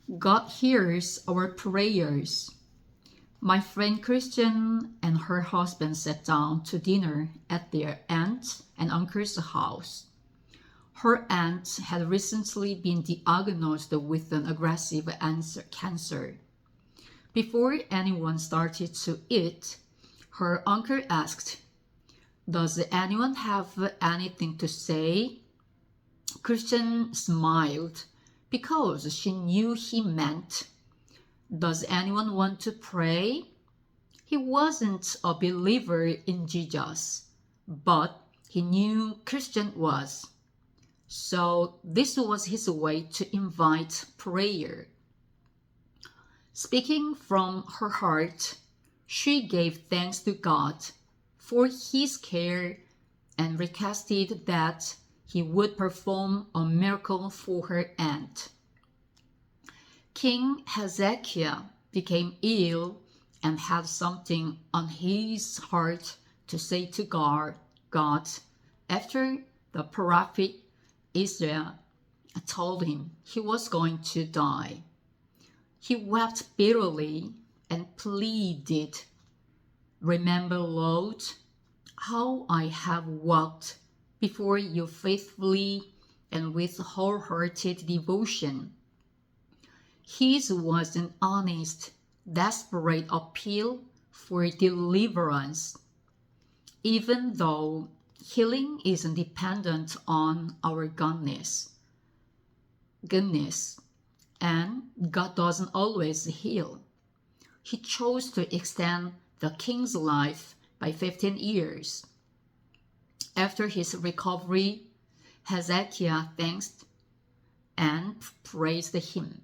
God hears our prayers. My friend Christian and her husband sat down to dinner at their aunt and uncle's house. Her aunt had recently been diagnosed with an aggressive cancer. Before anyone started to eat, her uncle asked, "Does anyone have anything to say?" Christian smiled because she knew he meant, "Does anyone want to pray?" He wasn't a believer in Jesus, but he knew Christian was. So this was his way to invite prayer. Speaking from her heart, she gave thanks to God for his care and requested that he would perform a miracle for her aunt. King Hezekiah became ill and had something on his heart to say to God after the prophet Isaiah told him he was going to die. He wept bitterly and pleaded, "Remember, Lord, how I have walked before you faithfully and with wholehearted devotion." His was an honest, desperate appeal for deliverance. Even though healing isn't dependent on our goodness, and God doesn't always heal. He chose to extend the king's life by 15 years. After his recovery, Hezekiah thanked and praised him.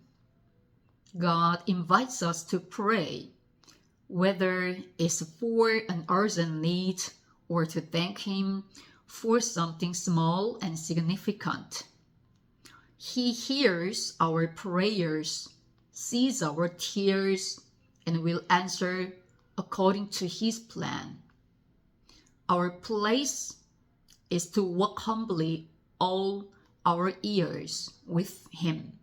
God invites us to pray, whether it's for an urgent need or to thank him for something small and significant. He hears our prayers, sees our tears, and will answer according to his plan. Our place is to walk humbly all our years with him.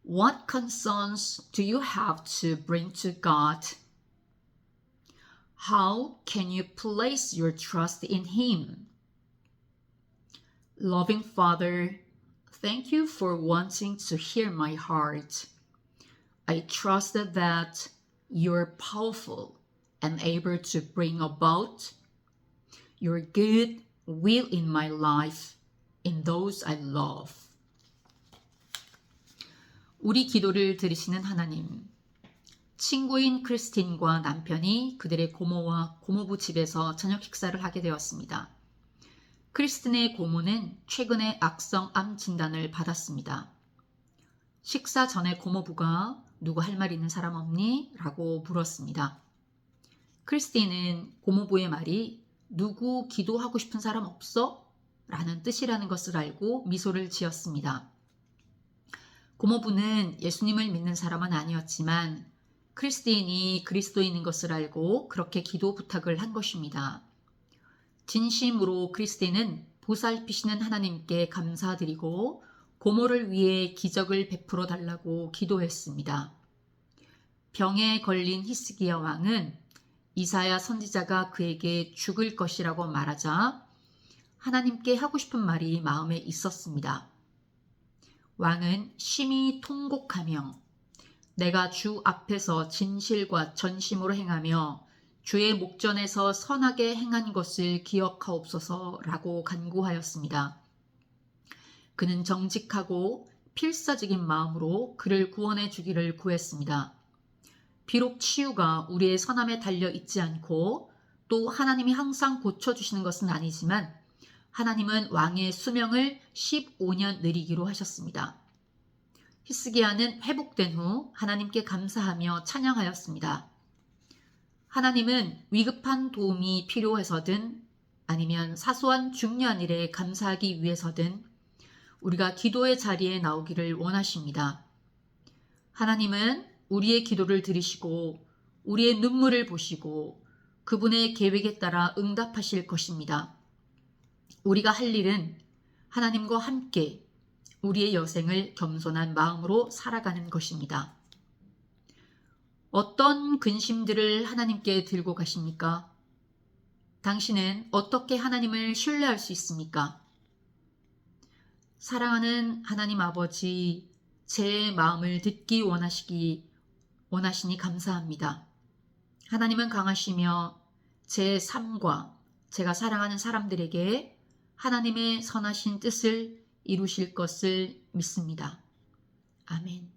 What concerns do you have to bring to God? How can you place your trust in him? Loving Father, thank you for wanting to hear my heart. I trust that you're powerful and able to bring about your good will in my life, in those I love. 우리 기도를 들으시는 하나님, 친구인 크리스틴과 남편이 그들의 고모와 고모부 집에서 저녁 식사를 하게 되었습니다. 크리스틴의 고모는 최근에 악성암 진단을 받았습니다. 식사 전에 고모부가 "누구 할 말 있는 사람 없니?" 라고 물었습니다. 크리스틴은 고모부의 말이 "누구 기도하고 싶은 사람 없어?" 라는 뜻이라는 것을 알고 미소를 지었습니다. 고모부는 예수님을 믿는 사람은 아니었지만 크리스틴이 그리스도인인 것을 알고 그렇게 기도 부탁을 한 것입니다. 진심으로 크리스틴은 보살피시는 하나님께 감사드리고 고모를 위해 기적을 베풀어 달라고 기도했습니다. 병에 걸린 히스기야 왕은 이사야 선지자가 그에게 죽을 것이라고 말하자 하나님께 하고 싶은 말이 마음에 있었습니다. 왕은 심히 통곡하며 "내가 주 앞에서 진실과 전심으로 행하며 주의 목전에서 선하게 행한 것을 기억하옵소서라고 간구하였습니다. 그는 정직하고 필사적인 마음으로 그를 구원해 주기를 구했습니다. 비록 치유가 우리의 선함에 달려 있지 않고 또 하나님이 항상 고쳐주시는 것은 아니지만 하나님은 왕의 수명을 15년 늘리기로 하셨습니다. 히스기야는 회복된 후 하나님께 감사하며 찬양하였습니다. 하나님은 위급한 도움이 필요해서든 아니면 사소한 중요한 일에 감사하기 위해서든 우리가 기도의 자리에 나오기를 원하십니다. 하나님은 우리의 기도를 들으시고 우리의 눈물을 보시고 그분의 계획에 따라 응답하실 것입니다. 우리가 할 일은 하나님과 함께 우리의 여생을 겸손한 마음으로 살아가는 것입니다. 어떤 근심들을 하나님께 들고 가십니까? 당신은 어떻게 하나님을 신뢰할 수 있습니까? 사랑하는 하나님 아버지, 제 마음을 듣기 원하시니 감사합니다. 하나님은 강하시며 제 삶과 제가 사랑하는 사람들에게 하나님의 선하신 뜻을 이루실 것을 믿습니다. 아멘.